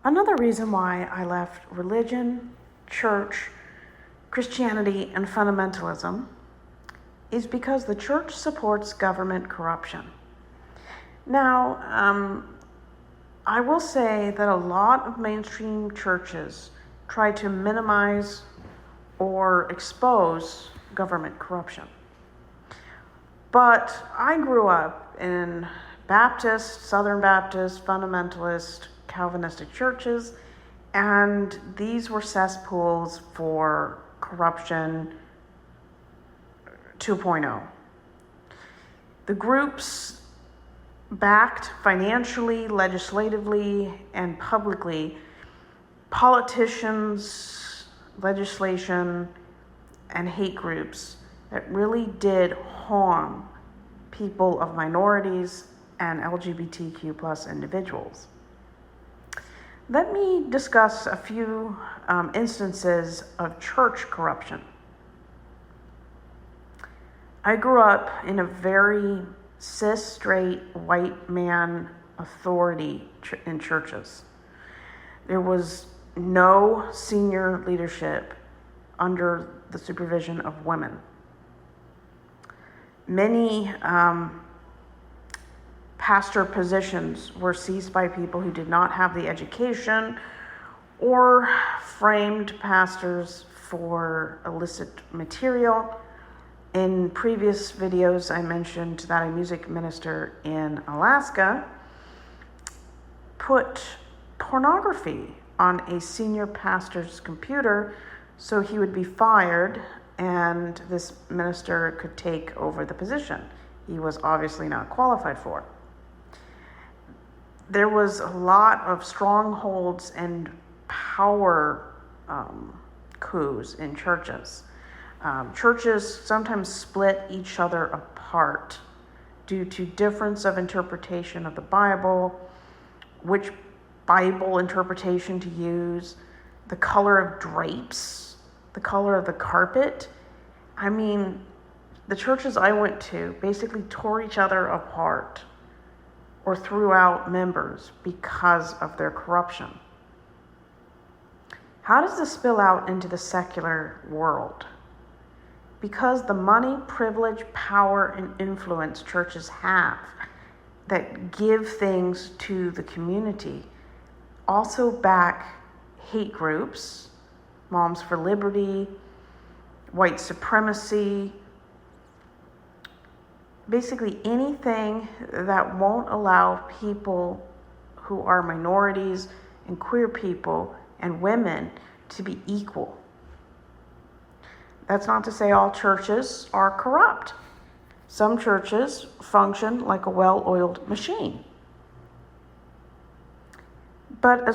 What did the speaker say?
Another reason why I left religion, church, Christianity, and fundamentalism is because the church supports government corruption. Now, I will say that a lot of mainstream churches try to minimize or expose government corruption. But I grew up in Baptist, Southern Baptist, fundamentalist, Calvinistic churches, and these were cesspools for corruption 2.0. The groups backed financially, legislatively, and publicly politicians, legislation, and hate groups that really did harm people of minorities and LGBTQ plus individuals. Let me discuss a few instances of church corruption. I grew up in a very cis, straight, white man authority in churches. There was no senior leadership under the supervision of women. Many pastor positions were seized by people who did not have the education or framed pastors for illicit material. In previous videos, I mentioned that a music minister in Alaska put pornography on a senior pastor's computer so he would be fired and this minister could take over the position he was obviously not qualified for. There was a lot of strongholds and power coups in churches. Churches sometimes split each other apart due to difference of interpretation of the Bible, which Bible interpretation to use, the color of drapes, the color of the carpet. I mean, the churches I went to basically tore each other apart or threw out members because of their corruption. How does this spill out into the secular world? Because the money, privilege, power, and influence churches have that give things to the community also back hate groups, Moms for Liberty, white supremacy, basically anything that won't allow people who are minorities and queer people and women to be equal. That's not to say all churches are corrupt. Some churches function like a well-oiled machine. But as